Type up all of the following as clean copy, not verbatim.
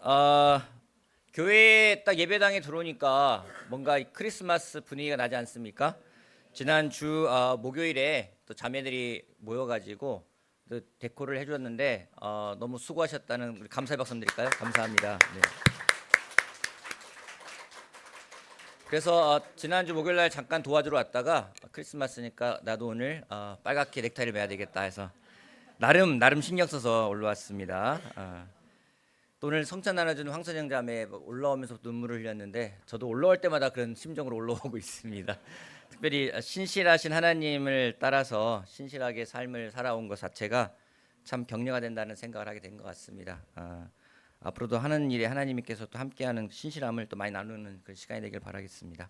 어, 교회에 딱 예배당에 들어오니까 뭔가 이 크리스마스 분위기가 나지 않습니까? 지난주 목요일에 또 자매들이 모여가지고 또 데코를 해주었는데 너무 수고하셨다는 우리 감사의 박수 드릴까요? 감사합니다. 네. 그래서 지난주 목요일 날 잠깐 도와주러 왔다가 크리스마스니까 나도 오늘 빨갛게 넥타이를 매야 되겠다 해서 나름 신경 써서 올라왔습니다. 또 오늘 성찬 나눠주는 황선영 자매 올라오면서 눈물을 흘렸는데 저도 올라올 때마다 그런 심정으로 올라오고 있습니다. 특별히 신실하신 하나님을 따라서 신실하게 삶을 살아온 것 자체가 참 격려가 된다는 생각을 하게 된 것 같습니다. 앞으로도 하는 일에 하나님께서 또 함께하는 신실함을 또 많이 나누는 그런 시간이 되길 바라겠습니다.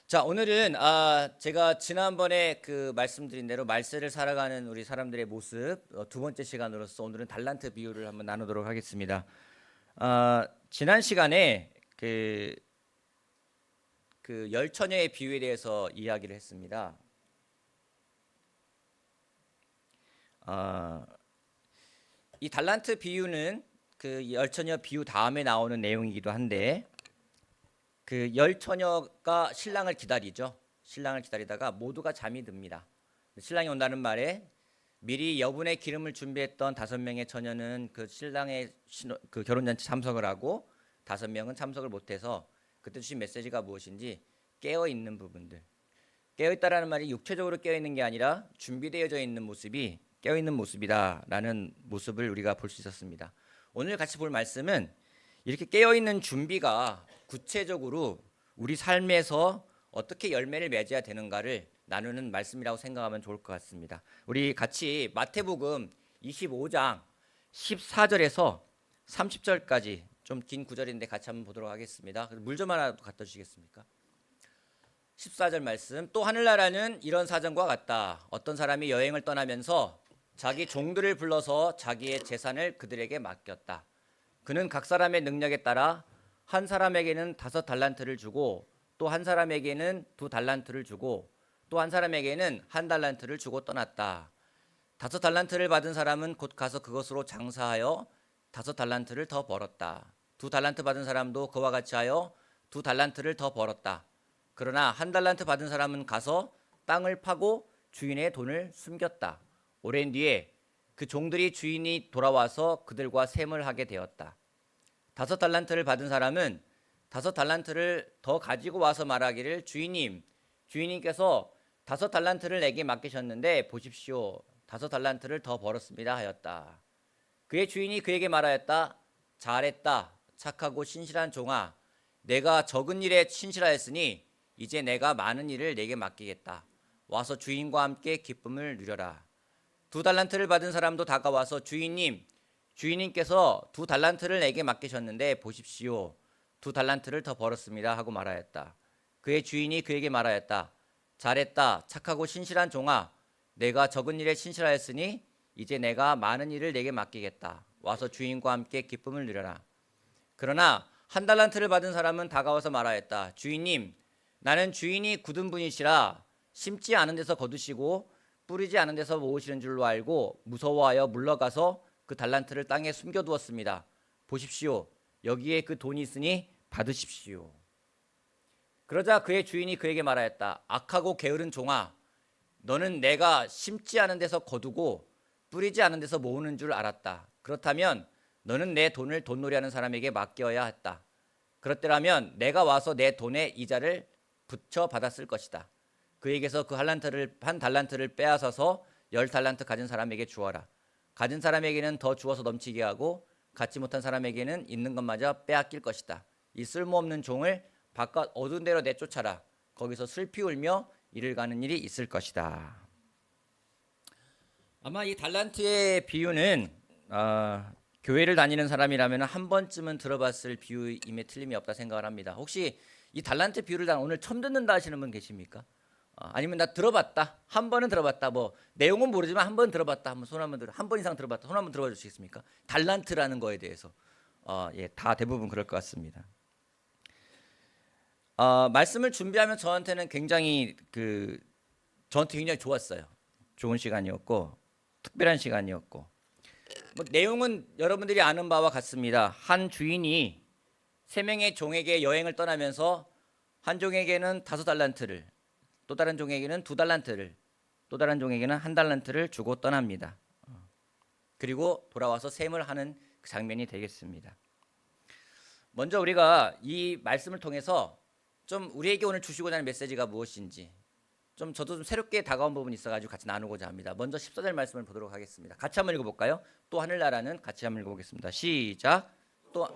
자, 오늘은 제가 지난번에 그 말씀드린 대로 말세를 살아가는 우리 사람들의 모습 두 번째 시간으로서 오늘은 달란트 비유를 한번 나누도록 하겠습니다. 지난 시간에 그 열처녀의 비유에 대해서 이야기를 했습니다. 이 달란트 비유는 그 열처녀 비유 다음에 나오는 내용이기도 한데 그 열처녀가 신랑을 기다리죠. 신랑을 기다리다가 모두가 잠이 듭니다. 신랑이 온다는 말에 미리 여분의 기름을 준비했던 5명의 처녀는 그 신랑의 그 결혼잔치 참석을 하고 5명은 참석을 못해서 그때 주신 메시지가 무엇인지 깨어있는 부분들, 깨어있다라는 말이 육체적으로 깨어있는 게 아니라 준비되어져 있는 모습이 깨어있는 모습이다라는 모습을 우리가 볼 수 있었습니다. 오늘 같이 볼 말씀은 이렇게 깨어있는 준비가 구체적으로 우리 삶에서 어떻게 열매를 맺어야 되는가를 나누는 말씀이라고 생각하면 좋을 것 같습니다. 우리 같이 마태복음 25장 14절에서 30절까지 좀 긴 구절인데 같이 한번 보도록 하겠습니다. 물 좀 하나 갖다 주시겠습니까? 14절 말씀. 또 하늘나라는 이런 사정과 같다. 어떤 사람이 여행을 떠나면서 자기 종들을 불러서 자기의 재산을 그들에게 맡겼다. 그는 각 사람의 능력에 따라 한 사람에게는 5달란트를 주고 또 한 사람에게는 2달란트를 주고 또 한 사람에게는 1달란트를 주고 떠났다. 5달란트를 받은 사람은 곧 가서 그것으로 장사하여 5달란트를 더 벌었다. 2달란트 받은 사람도 그와 같이 하여 2달란트를 더 벌었다. 그러나 1달란트 받은 사람은 가서 땅을 파고 주인의 돈을 숨겼다. 오랜 뒤에 그 종들이 주인이 돌아와서 그들과 셈을 하게 되었다. 5달란트를 받은 사람은 5달란트를 더 가지고 와서 말하기를 주인님께서 5달란트를 내게 맡기셨는데 보십시오. 5달란트를 더 벌었습니다 하였다. 그의 주인이 그에게 말하였다. 잘했다. 착하고 신실한 종아. 내가 적은 일에 신실하였으니 이제 내가 많은 일을 내게 맡기겠다. 와서 주인과 함께 기쁨을 누려라. 2달란트를 받은 사람도 다가와서 주인님께서 2달란트를 내게 맡기셨는데 보십시오. 2달란트를 더 벌었습니다 하고 말하였다. 그의 주인이 그에게 말하였다. 잘했다. 착하고 신실한 종아. 내가 적은 일에 신실하였으니 이제 내가 많은 일을 내게 맡기겠다. 와서 주인과 함께 기쁨을 누려라. 그러나 1달란트를 받은 사람은 다가와서 말하였다. 주인님, 나는 주인이 굳은 분이시라 심지 않은 데서 거두시고 뿌리지 않은 데서 모으시는 줄로 알고 무서워하여 물러가서 그 달란트를 땅에 숨겨두었습니다. 보십시오. 여기에 그 돈이 있으니 받으십시오. 그러자 그의 주인이 그에게 말하였다. 악하고 게으른 종아, 너는 내가 심지 않은 데서 거두고 뿌리지 않은 데서 모으는 줄 알았다. 그렇다면 너는 내 돈을 돈놀이하는 사람에게 맡겨야 했다. 그렇더라면 내가 와서 내 돈의 이자를 붙여 받았을 것이다. 그에게서 그 한 달란트를 빼앗아서 10달란트 가진 사람에게 주어라. 가진 사람에게는 더 주어서 넘치게 하고 갖지 못한 사람에게는 있는 것마저 빼앗길 것이다. 이 쓸모없는 종을 바깥 어두운 데로 내쫓아라. 거기서 슬피 울며 이를 가는 일이 있을 것이다. 아마 이 달란트의 비유는 교회를 다니는 사람이라면 한 번쯤은 들어봤을 비유임에 틀림이 없다 생각을 합니다. 혹시 이 달란트 비유를 오늘 처음 듣는다 하시는 분 계십니까? 아니면 나 들어봤다. 한 번은 들어봤다. 뭐 내용은 모르지만 한 번 들어봤다. 한번 손 한번 들어. 한 번 이상 들어봤다. 손 한번 들어봐 주시겠습니까? 달란트라는 거에 대해서 예, 다 대부분 그럴 것 같습니다. 말씀을 준비하면 저한테는 저한테 굉장히 좋았어요. 좋은 시간이었고 특별한 시간이었고 뭐 내용은 여러분들이 아는 바와 같습니다. 한 주인이 세 명의 종에게 여행을 떠나면서 한 종에게는 5달란트를, 또 다른 종에게는 2달란트를, 또 다른 종에게는 1달란트를 주고 떠납니다. 그리고 돌아와서 셈을 하는 그 장면이 되겠습니다. 먼저 우리가 이 말씀을 통해서 좀 우리에게 오늘 주시고자 하는 메시지가 무엇인지 저도 좀 새롭게 다가온 부분이 있어가지고 같이 나누고자 합니다. 먼저 14절 말씀을 보도록 하겠습니다. 같이 한번 읽어볼까요? 또 하늘나라는 같이 한번 읽어보겠습니다. 시작. 또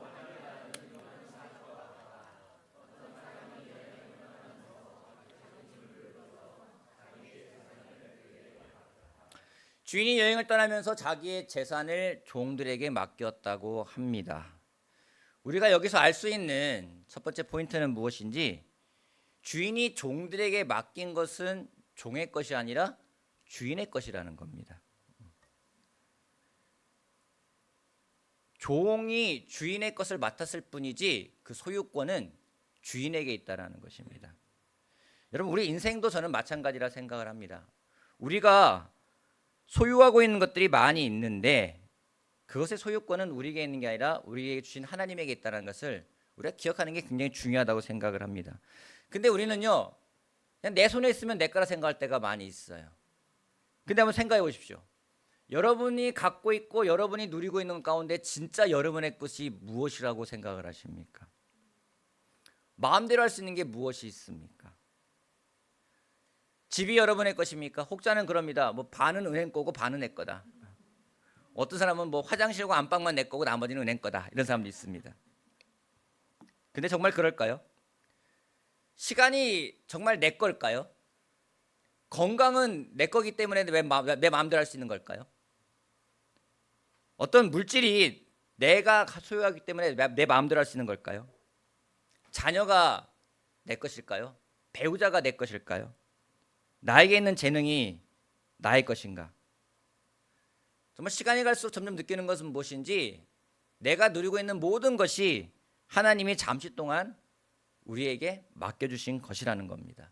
주인이 여행을 떠나면서 자기의 재산을 종들에게 맡겼다고 합니다. 우리가 여기서 알 수 있는 첫 번째 포인트는 무엇인지, 주인이 종들에게 맡긴 것은 종의 것이 아니라 주인의 것이라는 겁니다. 종이 주인의 것을 맡았을 뿐이지 그 소유권은 주인에게 있다는 것입니다. 여러분, 우리 인생도 저는 마찬가지라 생각을 합니다. 우리가 소유하고 있는 것들이 많이 있는데 그것의 소유권은 우리에게 있는 게 아니라 우리에게 주신 하나님에게 있다는 것을 우리가 기억하는 게 굉장히 중요하다고 생각을 합니다. 근데 우리는요, 그냥 내 손에 있으면 내 거라 생각할 때가 많이 있어요. 근데 한번 생각해 보십시오. 여러분이 갖고 있고 여러분이 누리고 있는 가운데 진짜 여러분의 것이 무엇이라고 생각을 하십니까? 마음대로 할 수 있는 게 무엇이 있습니까? 집이 여러분의 것입니까? 혹자는 그럽니다. 뭐 반은 은행 거고 반은 내 거다. 어떤 사람은 뭐 화장실과 안방만 내 거고 나머지는 은행 거다. 이런 사람도 있습니다. 근데 정말 그럴까요? 시간이 정말 내 걸까요? 건강은 내 거기 때문에 내 마음대로 할 수 있는 걸까요? 어떤 물질이 내가 소유하기 때문에 내 마음대로 할 수 있는 걸까요? 자녀가 내 것일까요? 배우자가 내 것일까요? 나에게 있는 재능이 나의 것인가? 정말 시간이 갈수록 점점 느끼는 것은 무엇인지, 내가 누리고 있는 모든 것이 하나님이 잠시 동안 우리에게 맡겨주신 것이라는 겁니다.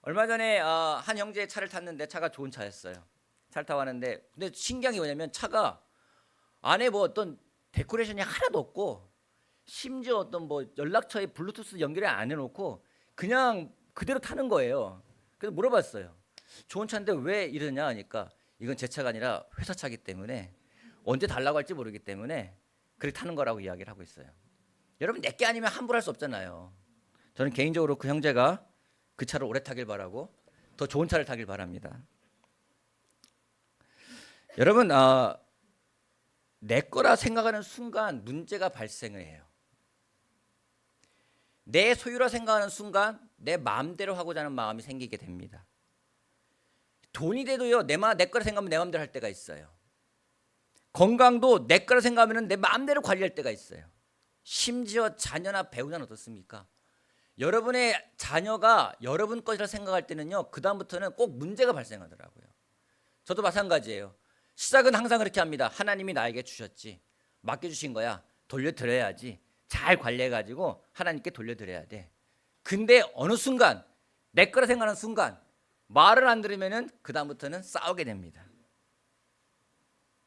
얼마 전에 한 형제의 차를 탔는데 차가 좋은 차였어요. 차를 타고 왔는데, 근데 신기한 게 뭐냐면 차가 안에 뭐 어떤 데코레이션이 하나도 없고, 심지어 어떤 뭐 연락처에 블루투스 연결을 안 해놓고 그냥 그대로 타는 거예요. 그래서 물어봤어요. 좋은 차인데 왜 이러냐 하니까, 이건 제 차가 아니라 회사 차기 때문에 언제 달라고 할지 모르기 때문에 그렇게 타는 거라고 이야기를 하고 있어요. 여러분, 내게 아니면 함부로 할 수 없잖아요. 저는 개인적으로 그 형제가 그 차를 오래 타길 바라고 더 좋은 차를 타길 바랍니다. 여러분, 내 거라 생각하는 순간 문제가 발생을 해요. 내 소유라 생각하는 순간 내 마음대로 하고자 하는 마음이 생기게 됩니다. 돈이 돼도요, 내 거라 생각하면 내 마음대로 할 때가 있어요. 건강도 내 거라 생각하면 내 마음대로 관리할 때가 있어요. 심지어 자녀나 배우자는 어떻습니까? 여러분의 자녀가 여러분 것이라 생각할 때는요, 그 다음부터는 꼭 문제가 발생하더라고요. 저도 마찬가지예요. 시작은 항상 그렇게 합니다. 하나님이 나에게 주셨지, 맡겨주신 거야, 돌려드려야지, 잘 관리해가지고 하나님께 돌려드려야 돼. 근데 어느 순간 내 거라 생각하는 순간 말을 안 들으면은 그 다음부터는 싸우게 됩니다.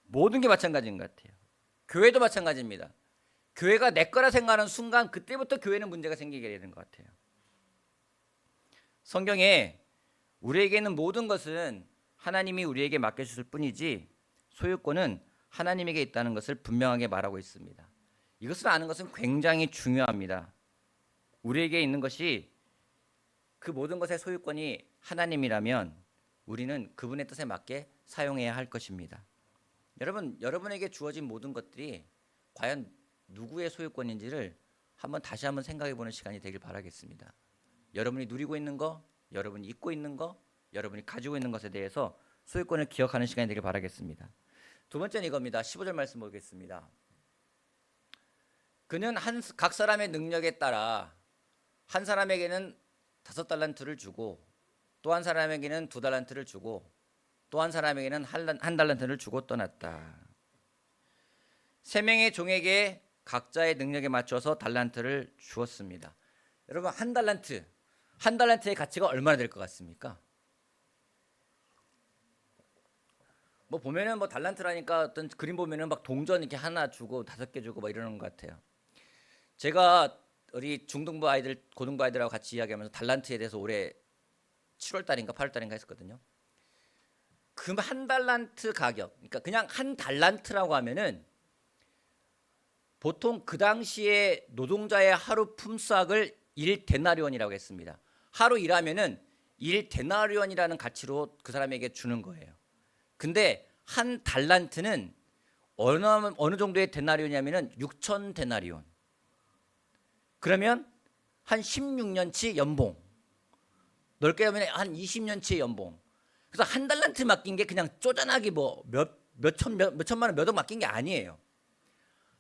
모든 게 마찬가지인 것 같아요. 교회도 마찬가지입니다. 교회가 내 거라 생각하는 순간 그때부터 교회는 문제가 생기게 되는 것 같아요. 성경에 우리에게 있는 모든 것은 하나님이 우리에게 맡겨주실 뿐이지 소유권은 하나님에게 있다는 것을 분명하게 말하고 있습니다. 이것을 아는 것은 굉장히 중요합니다. 우리에게 있는 것이, 그 모든 것의 소유권이 하나님이라면 우리는 그분의 뜻에 맞게 사용해야 할 것입니다. 여러분, 여러분에게 주어진 모든 것들이 과연 누구의 소유권인지를 다시 한번 생각해 보는 시간이 되길 바라겠습니다. 여러분이 누리고 있는 거, 여러분이 입고 있는 거, 여러분이 가지고 있는 것에 대해서 소유권을 기억하는 시간이 되길 바라겠습니다. 두 번째는 이겁니다. 15절 말씀 보겠습니다. 그는 각 사람의 능력에 따라 한 사람에게는 5달란트를 주고, 또 한 사람에게는 2달란트를 주고, 또 한 사람에게는 1달란트를 주고 떠났다. 3명의 종에게 각자의 능력에 맞춰서 달란트를 주었습니다. 여러분, 한 달란트의 가치가 얼마나 될 것 같습니까? 뭐 보면은 뭐 달란트라니까 어떤 그림 보면은 막 동전 이렇게 하나 주고 5개 주고 막 이러는 것 같아요. 제가 우리 중등부 아이들, 고등부 아이들하고 같이 이야기하면서 달란트에 대해서 올해 7월 달인가 8월 달인가 했었거든요. 그 한 달란트 가격, 그러니까 그냥 한 달란트라고 하면은 보통 그 당시에 노동자의 하루 품삯을 1데나리온이라고 했습니다. 하루 일하면은 1데나리온이라는 가치로 그 사람에게 주는 거예요. 근데 한 달란트는 어느 정도의 데나리온이냐면은 6천 데나리온. 그러면 한 16년치 연봉. 넓게 하면 한 20년치의 연봉. 그래서 한 달란트 맡긴 게 그냥 쪼잔하게 뭐 몇천만 원, 몇 억 맡긴 게 아니에요.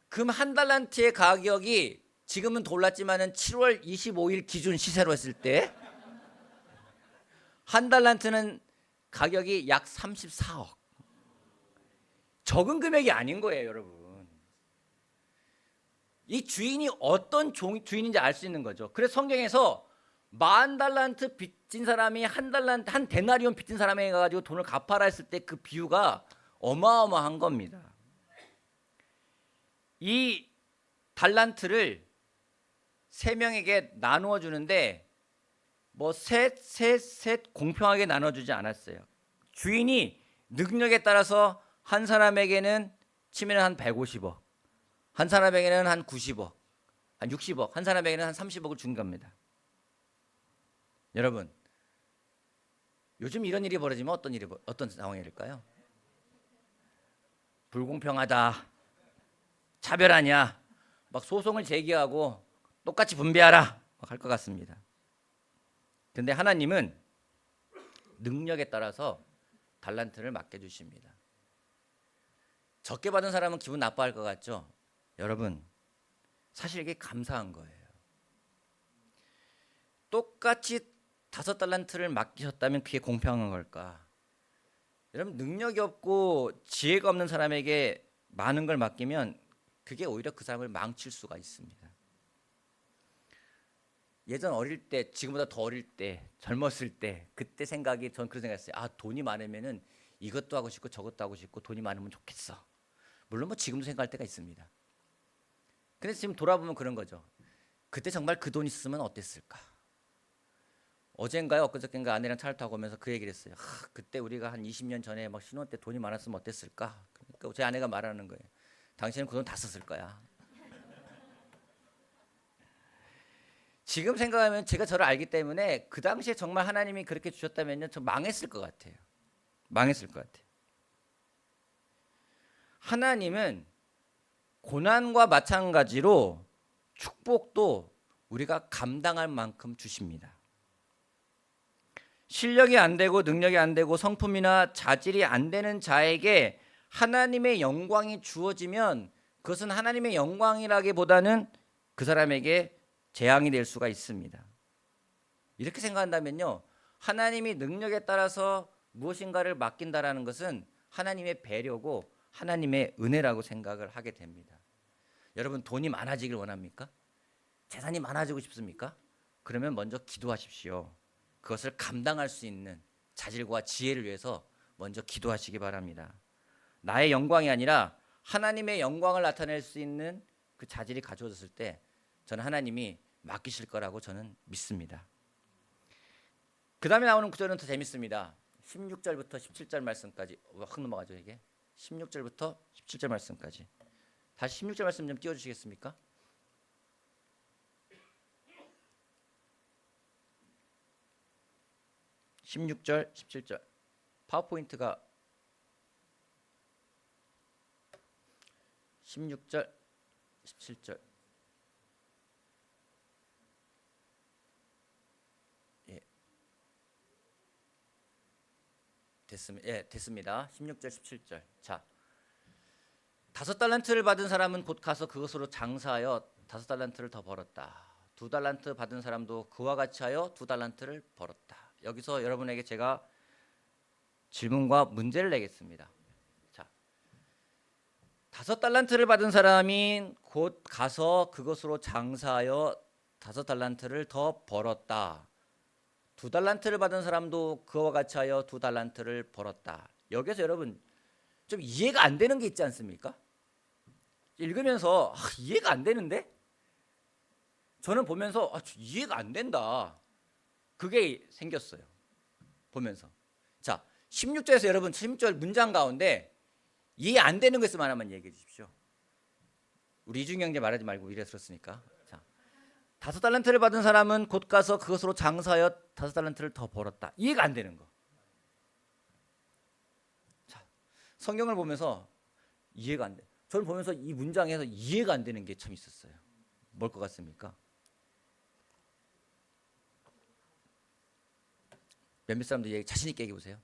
그럼 한 달란트의 가격이 지금은 더 올랐지만은 7월 25일 기준 시세로 했을 때 한 달란트는 가격이 약 34억. 적은 금액이 아닌 거예요, 여러분. 이 주인이 어떤 주인인지 알 수 있는 거죠. 그래서 성경에서 10,000달란트 빚진 사람이 한 데나리온 빚진 사람에게 가지고 돈을 갚아라 했을 때 그 비유가 어마어마한 겁니다. 이 달란트를 3명에게 나누어 주는데 뭐 셋 공평하게 나눠주지 않았어요. 주인이 능력에 따라서 한 사람에게는 치면 한 150억, 한 사람에게는 한 90억, 한 60억, 한 사람에게는 한 30억을 준 겁니다. 여러분, 요즘 이런 일이 벌어지면 어떤 상황일까요? 불공평하다, 차별하냐, 막 소송을 제기하고 똑같이 분배하라 할 것 같습니다. 근데 하나님은 능력에 따라서 달란트를 맡겨주십니다. 적게 받은 사람은 기분 나빠할 것 같죠? 여러분, 사실 이게 감사한 거예요. 똑같이 5달란트를 맡기셨다면 그게 공평한 걸까? 여러분, 능력이 없고 지혜가 없는 사람에게 많은 걸 맡기면 그게 오히려 그 사람을 망칠 수가 있습니다. 예전 어릴 때, 지금보다 더 어릴 때, 젊었을 때, 그때 생각이 전 그런 생각했어요. 아, 돈이 많으면은 이것도 하고 싶고 저것도 하고 싶고 돈이 많으면 좋겠어. 물론 뭐 지금도 생각할 때가 있습니다. 근데 지금 돌아보면 그런 거죠. 그때 정말 그 돈 있으면 어땠을까? 어젠가요, 엊그저께인가 아내랑 차를 타고 오면서 그 얘기를 했어요. 그때 우리가 한 20년 전에 막 신혼 때 돈이 많았으면 어땠을까? 그러니까 제 아내가 말하는 거예요. 당신은 그 돈 다 썼을 거야. 지금 생각하면 제가 저를 알기 때문에 그 당시에 정말 하나님이 그렇게 주셨다면요, 저 망했을 것 같아요. 망했을 것 같아요. 하나님은 고난과 마찬가지로 축복도 우리가 감당할 만큼 주십니다. 실력이 안 되고 능력이 안 되고 성품이나 자질이 안 되는 자에게 하나님의 영광이 주어지면 그것은 하나님의 영광이라기보다는 그 사람에게 재앙이 될 수가 있습니다. 이렇게 생각한다면요, 하나님이 능력에 따라서 무엇인가를 맡긴다라는 것은 하나님의 배려고 하나님의 은혜라고 생각을 하게 됩니다. 여러분, 돈이 많아지길 원합니까? 재산이 많아지고 싶습니까? 그러면 먼저 기도하십시오. 그것을 감당할 수 있는 자질과 지혜를 위해서 먼저 기도하시기 바랍니다. 나의 영광이 아니라 하나님의 영광을 나타낼 수 있는 그 자질이 가져졌을 때 저는 하나님이 맡기실 거라고 저는 믿습니다. 그 다음에 나오는 구절은 더 재밌습니다. 16절부터 17절 말씀까지 확 넘어가죠. 이게 16절부터 17절 말씀까지. 다시 16절 말씀 좀 띄워주시겠습니까? (16절) (17절) 파워포인트가 16절 17절. 예, 됐습니다. 예, 됐습니다. 16절 17절. 자, 5달란트를 받은 사람은 곧 가서 그것으로 장사하여 5달란트를 더 벌었다. 2달란트 받은 사람도 그와 같이 하여 2달란트를 벌었다. 여기서 여러분에게 제가 질문과 문제를 내겠습니다. 자, 5달란트를 받은 사람이 곧 가서 그것으로 장사하여 5달란트를 더 벌었다. 2달란트를 받은 사람도 그와 같이 하여 2달란트를 벌었다. 여기서 여러분, 좀 이해가 안 되는 게 있지 않습니까? 읽으면서 이해가 안 되는데? 저는 보면서 이해가 안 된다. 그게 생겼어요. 보면서. 자, 16절에서 여러분 16절 문장 가운데 이해 안 되는 것 있으면 하나만 얘기해 주십시오. 우리 이중 형제 말하지 말고 이래 들었으니까. 자, 5달란트를 받은 사람은 곧 가서 그것으로 장사하여 5달란트를 더 벌었다. 이해가 안 되는 거. 자, 성경을 보면서 이해가 안 돼. 저는 보면서 이 문장에서 이해가 안 되는 게 참 있었어요. 뭘 것 같습니까? 몇몇 사람들 자신 있게 얘기해 보세요.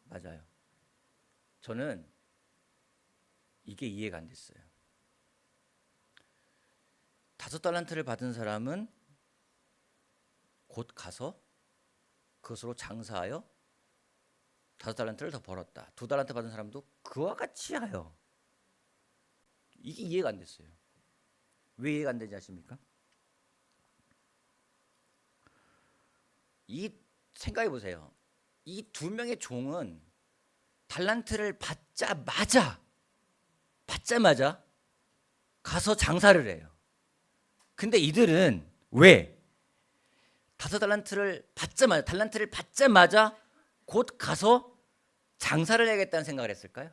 맞아요. 저는 이게 이해가 안 됐어요. 5달란트를 받은 사람은 곧 가서 그것으로 장사하여 5달란트를 더 벌었다. 2달란트 받은 사람도 그와 같이 하여. 이게 이해가 안 됐어요. 왜 이해가 안 되지 아십니까? 이 생각해 보세요. 이 두 명의 종은 달란트를 받자마자 가서 장사를 해요. 근데 이들은 왜 5달란트를 받자마자 곧 가서 장사를 해야겠다는 생각을 했을까요?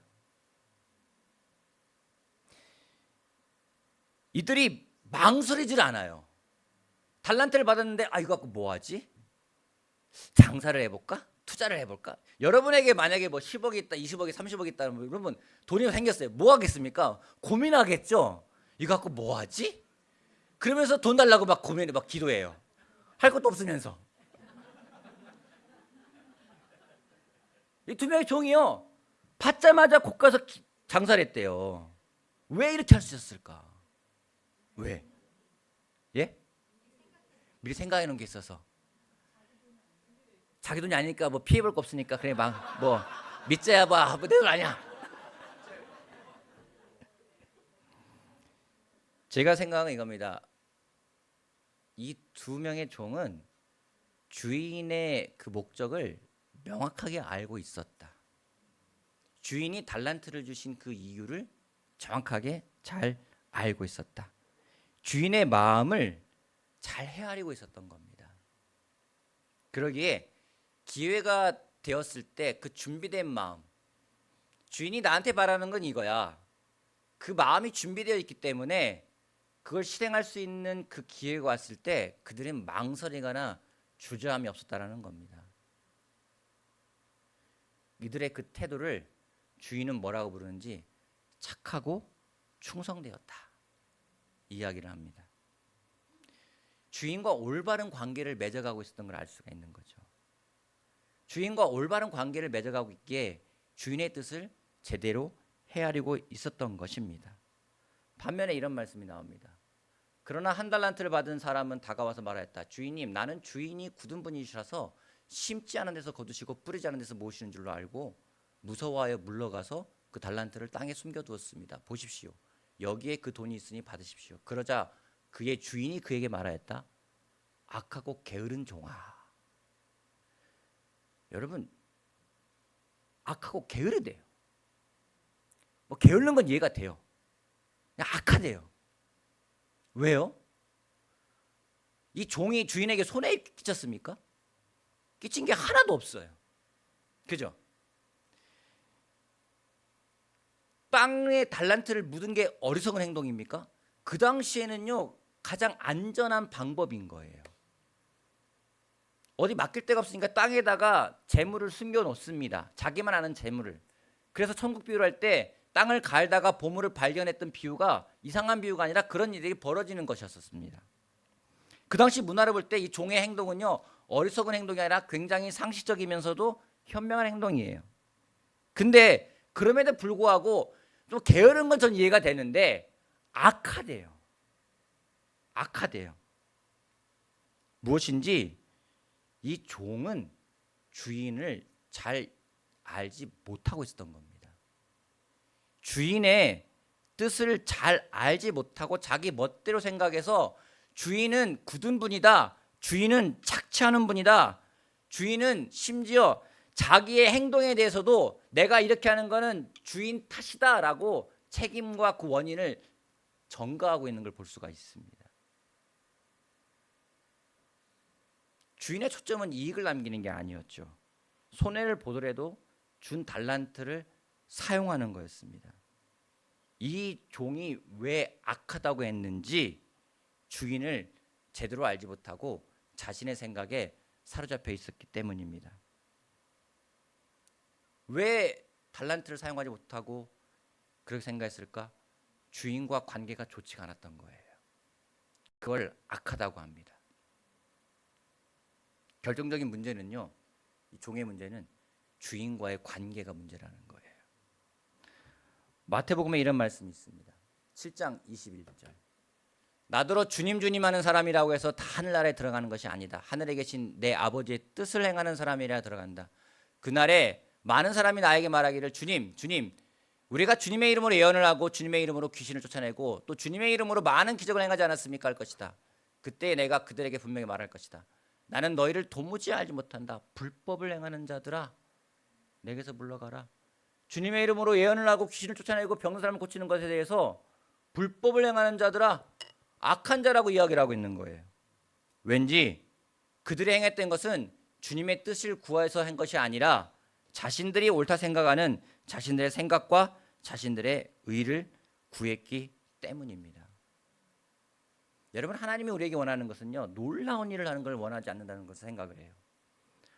이들이 망설이질 않아요. 달란트를 받았는데 이거 갖고 뭐 하지? 장사를 해볼까? 투자를 해볼까? 여러분에게 만약에 뭐 10억이 있다, 20억이, 30억이 있다, 여러분 돈이 생겼어요. 뭐 하겠습니까? 고민하겠죠. 이거 갖고 뭐 하지? 그러면서 돈 달라고 막 고민해, 막 기도해요. 할 것도 없으면서. 이 두 명의 종이요, 받자마자 곧 가서 장사를 했대요. 왜 이렇게 할 수 있었을까? 왜? 예? 미리 생각해 놓은 게 있어서. 자기 돈이 아니니까 뭐 피해볼 거 없으니까 그래 막 뭐 믿자야 봐. 내 돈 아니야. 제가 생각은 이겁니다. 이 두 명의 종은 주인의 그 목적을 명확하게 알고 있었다. 주인이 달란트를 주신 그 이유를 정확하게 잘 알고 있었다. 주인의 마음을 잘 헤아리고 있었던 겁니다. 그러기에 기회가 되었을 때 그 준비된 마음, 주인이 나한테 바라는 건 이거야. 그 마음이 준비되어 있기 때문에 그걸 실행할 수 있는 그 기회가 왔을 때 그들은 망설이거나 주저함이 없었다라는 겁니다. 이들의 그 태도를 주인은 뭐라고 부르는지 착하고 충성되었다 이야기를 합니다. 주인과 올바른 관계를 맺어가고 있었던 걸 알 수가 있는 거죠. 주인과 올바른 관계를 맺어가고 있기에 주인의 뜻을 제대로 헤아리고 있었던 것입니다. 반면에 이런 말씀이 나옵니다. 그러나 1달란트를 받은 사람은 다가와서 말하였다. 주인님, 나는 주인이 굳은 분이시라서 심지 않은 데서 거두시고 뿌리지 않은 데서 모으시는 줄로 알고 무서워하여 물러가서 그 달란트를 땅에 숨겨두었습니다. 보십시오. 여기에 그 돈이 있으니 받으십시오. 그러자 그의 주인이 그에게 말하였다. 악하고 게으른 종아. 여러분, 악하고 게으르대요. 뭐 게으른 건 이해가 돼요. 그냥 악하대요. 왜요? 이 종이 주인에게 손해 끼쳤습니까? 끼친 게 하나도 없어요. 그죠? 땅에 달란트를 묻은 게 어리석은 행동입니까? 그 당시에는요, 가장 안전한 방법인 거예요. 어디 맡길 데가 없으니까 땅에다가 재물을 숨겨 놓습니다. 자기만 아는 재물을. 그래서 천국 비유를 할 때 땅을 갈다가 보물을 발견했던 비유가 이상한 비유가 아니라 그런 일이 벌어지는 것이었습니다. 그 당시 문화를 볼 때 이 종의 행동은요, 어리석은 행동이 아니라 굉장히 상식적이면서도 현명한 행동이에요. 근데 그럼에도 불구하고 좀 게으른 건 전 이해가 되는데 악하대요. 악하대요. 무엇인지 이 종은 주인을 잘 알지 못하고 있었던 겁니다. 주인의 뜻을 잘 알지 못하고 자기 멋대로 생각해서 주인은 굳은 분이다. 주인은 착취하는 분이다. 주인은 심지어 자기의 행동에 대해서도 내가 이렇게 하는 거는 주인 탓이다라고 책임과 그 원인을 전가하고 있는 걸 볼 수가 있습니다. 주인의 초점은 이익을 남기는 게 아니었죠. 손해를 보더라도 준 달란트를 사용하는 거였습니다. 이 종이 왜 악하다고 했는지 주인을 제대로 알지 못하고 자신의 생각에 사로잡혀 있었기 때문입니다. 왜 달란트를 사용하지 못하고 그렇게 생각했을까? 주인과 관계가 좋지가 않았던 거예요. 그걸 악하다고 합니다. 결정적인 문제는요, 이 종의 문제는 주인과의 관계가 문제라는 거예요. 마태복음에 이런 말씀이 있습니다. 7장 21절. 나더러 주님 주님 하는 사람이라고 해서 다 하늘나라에 들어가는 것이 아니다. 하늘에 계신 내 아버지의 뜻을 행하는 사람이라 들어간다. 그날에 많은 사람이 나에게 말하기를 주님 주님 우리가 주님의 이름으로 예언을 하고 주님의 이름으로 귀신을 쫓아내고 또 주님의 이름으로 많은 기적을 행하지 않았습니까? 할 것이다. 그때 내가 그들에게 분명히 말할 것이다. 나는 너희를 도무지 알지 못한다. 불법을 행하는 자들아 내게서 물러가라. 주님의 이름으로 예언을 하고 귀신을 쫓아내고 병든 사람을 고치는 것에 대해서 불법을 행하는 자들아 악한 자라고 이야기를 하고 있는 거예요. 왠지 그들이 행했던 것은 주님의 뜻을 구해서 한 것이 아니라 자신들이 옳다 생각하는 자신들의 생각과 자신들의 의를 구했기 때문입니다. 여러분, 하나님이 우리에게 원하는 것은요, 놀라운 일을 하는 걸 원하지 않는다는 것을 생각을 해요.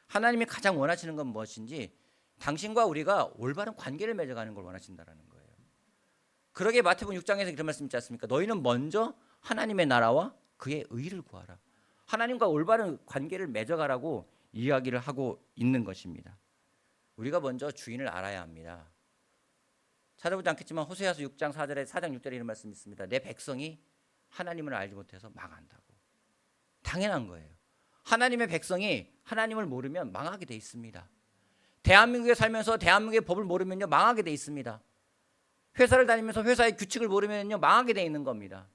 하나님이 가장 원하시는 건 무엇인지 당신과 우리가 올바른 관계를 맺어가는 걸 원하신다는 거예요. 그러게 마태복음 6장에서 이런 말씀 있지 않습니까? 너희는 먼저 하나님의 나라와 그의 의를 구하라. 하나님과 올바른 관계를 맺어가라고 이야기를 하고 있는 것입니다. 우리가 먼저 주인을 알아야 합니다. 찾아보지 않겠지만 호세아서 6장 4절에 4장 6절에 이런 말씀이 있습니다. 내 백성이 하나님을 알지 못해서 망한다고. 당연한 거예요. 하나님의 백성이 하나님을 모르면 망하게 돼 있습니다. 대한민국에 살면서 대한민국의 법을 모르면요 망하게 돼 있습니다. 회사를 다니면서 회사의 규칙을 모르면요 망하게 돼 있는 겁니다.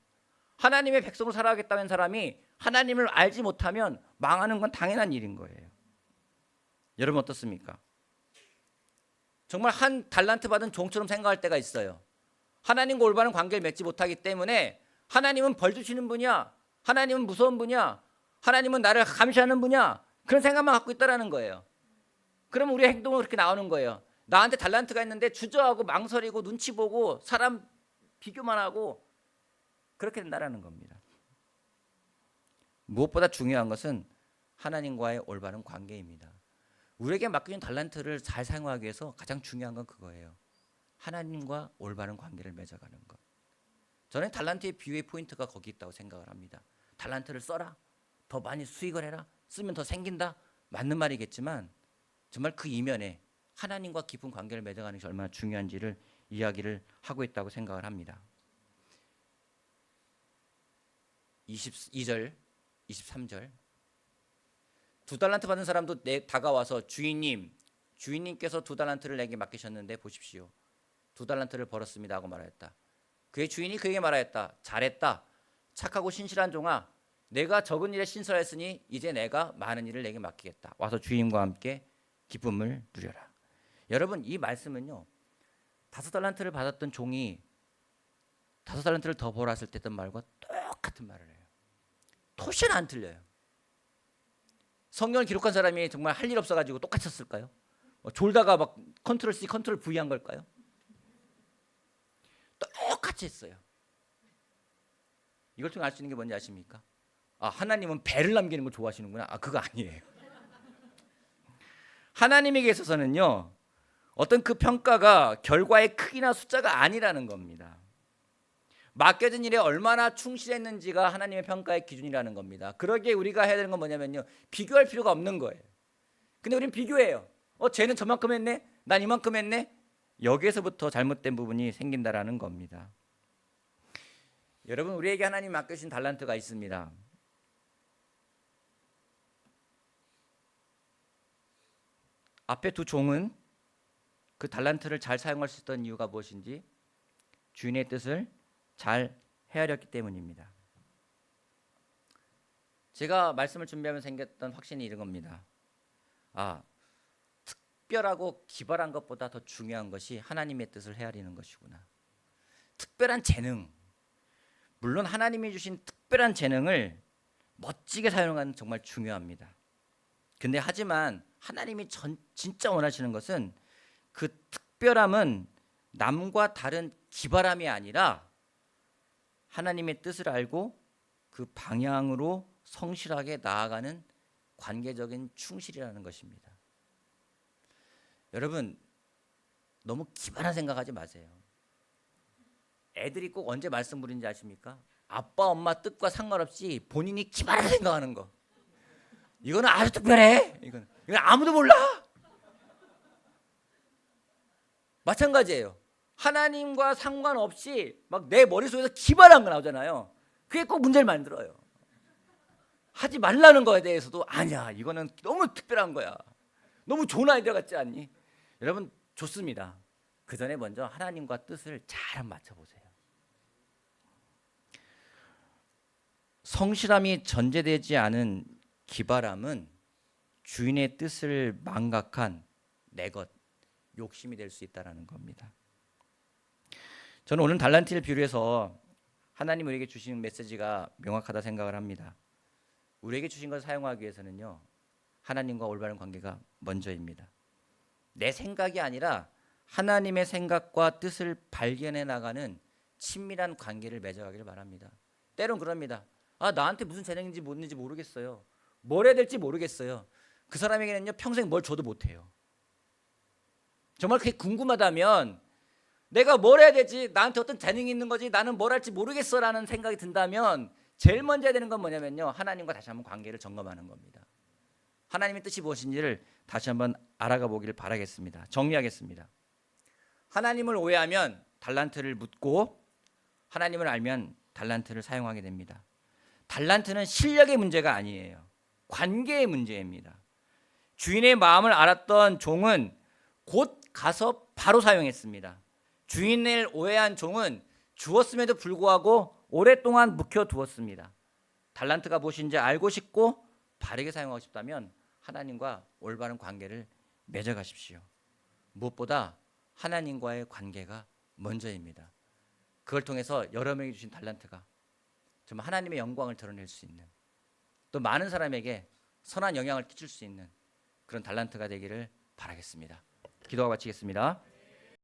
하나님의 백성으로 살아가겠다는 사람이 하나님을 알지 못하면 망하는 건 당연한 일인 거예요. 여러분 어떻습니까? 정말 한 달란트 받은 종처럼 생각할 때가 있어요. 하나님과 올바른 관계를 맺지 못하기 때문에 하나님은 벌 주시는 분이야, 하나님은 무서운 분이야, 하나님은 나를 감시하는 분이야, 그런 생각만 갖고 있다라는 거예요. 그러면 우리의 행동은 그렇게 나오는 거예요. 나한테 달란트가 있는데 주저하고 망설이고 눈치 보고 사람 비교만 하고 그렇게 된다라는 겁니다. 무엇보다 중요한 것은 하나님과의 올바른 관계입니다. 우리에게 맡겨진 달란트를 잘 사용하기 위해서 가장 중요한 건 그거예요. 하나님과 올바른 관계를 맺어가는 것. 저는 달란트의 비유의 포인트가 거기 있다고 생각을 합니다. 달란트를 써라, 더 많이 수익을 해라, 쓰면 더 생긴다, 맞는 말이겠지만 정말 그 이면에 하나님과 깊은 관계를 맺어가는 것이 얼마나 중요한지를 이야기를 하고 있다고 생각을 합니다. 22절, 23절. 2달란트 받은 사람도 다가와서 주인님께서 2달란트를 내게 맡기셨는데 보십시오. 2달란트를 벌었습니다 하고 말하였다. 그의 주인이 그에게 말하였다. 잘했다. 착하고 신실한 종아, 내가 적은 일에 신실했으니 이제 내가 많은 일을 내게 맡기겠다. 와서 주인과 함께 기쁨을 누려라. 여러분, 이 말씀은요 5달란트를 받았던 종이 5달란트를 더 벌었을 때 했던 말과 똑같은 말을 해요. 토시는 안 틀려요. 성경을 기록한 사람이 정말 할 일 없어가지고 똑같이 썼을까요? 졸다가 막 컨트롤 C, 컨트롤 V 한 걸까요? 똑같이 했어요. 이걸 통해 알 수 있는 게 뭔지 아십니까? 아, 하나님은 배를 남기는 걸 좋아하시는구나. 아, 그거 아니에요. 하나님에게 있어서는요 어떤 그 평가가 결과의 크기나 숫자가 아니라는 겁니다. 맡겨진 일에 얼마나 충실했는지가 하나님의 평가의 기준이라는 겁니다. 그러기에 우리가 해야 되는 건 뭐냐면요 비교할 필요가 없는 거예요. 근데 우리는 비교해요. 쟤는 저만큼 했네, 난 이만큼 했네. 여기에서부터 잘못된 부분이 생긴다라는 겁니다. 여러분, 우리에게 하나님 맡겨주신 달란트가 있습니다. 앞에 두 종은 그 달란트를 잘 사용할 수 있던 이유가 무엇인지 주인의 뜻을 잘 헤아렸기 때문입니다. 제가 말씀을 준비하면서 생겼던 확신이 이런 겁니다. 특별하고 기발한 것보다 더 중요한 것이 하나님의 뜻을 헤아리는 것이구나. 특별한 재능, 물론 하나님이 주신 특별한 재능을 멋지게 사용하는 정말 중요합니다. 근데 하지만 하나님이 진짜 원하시는 것은 그 특별함은 남과 다른 기발함이 아니라 하나님의 뜻을 알고 그 방향으로 성실하게 나아가는 관계적인 충실이라는 것입니다. 여러분, 너무 기발한 생각하지 마세요. 애들이 꼭 언제 말씀 부리는지 아십니까? 아빠 엄마 뜻과 상관없이 본인이 기발하게 생각하는 거. 이거는 아주 특별해. 이건 아무도 몰라. 마찬가지예요. 하나님과 상관없이 막 내 머릿속에서 기발한 거 나오잖아요. 그게 꼭 문제를 만들어요. 하지 말라는 거에 대해서도 아니야, 이거는 너무 특별한 거야. 너무 좋은 아이디어 같지 않니? 여러분, 좋습니다. 그 전에 먼저 하나님과 뜻을 잘 맞춰보세요. 성실함이 전제되지 않은 기발함은 주인의 뜻을 망각한 내 것, 욕심이 될 수 있다는 겁니다. 저는 오늘 달란트를 비유해서 하나님 우리에게 주신 메시지가 명확하다 생각을 합니다. 우리에게 주신 것을 사용하기 위해서는요, 하나님과 올바른 관계가 먼저입니다. 내 생각이 아니라 하나님의 생각과 뜻을 발견해 나가는 친밀한 관계를 맺어가기를 바랍니다. 때론 그럽니다. 나한테 무슨 재능인지 뭔지 모르겠어요. 뭘 해야 될지 모르겠어요. 그 사람에게는요, 평생 뭘 줘도 못해요. 정말 그게 궁금하다면 내가 뭘 해야 되지? 나한테 어떤 재능이 있는 거지? 나는 뭘 할지 모르겠어라는 생각이 든다면 제일 먼저 해야 되는 건 뭐냐면요, 하나님과 다시 한번 관계를 점검하는 겁니다. 하나님의 뜻이 무엇인지를 다시 한번 알아가 보기를 바라겠습니다. 정리하겠습니다. 하나님을 오해하면 달란트를 묻고 하나님을 알면 달란트를 사용하게 됩니다. 달란트는 실력의 문제가 아니에요. 관계의 문제입니다. 주인의 마음을 알았던 종은 곧 가서 바로 사용했습니다. 주인을 오해한 종은 주었음에도 불구하고 오랫동안 묵혀두었습니다. 달란트가 무엇인지 알고 싶고 바르게 사용하고 싶다면 하나님과 올바른 관계를 맺어가십시오. 무엇보다 하나님과의 관계가 먼저입니다. 그걸 통해서 여러 명이 주신 달란트가 정말 하나님의 영광을 드러낼 수 있는, 또 많은 사람에게 선한 영향을 끼칠 수 있는 그런 달란트가 되기를 바라겠습니다. 기도하고 마치겠습니다.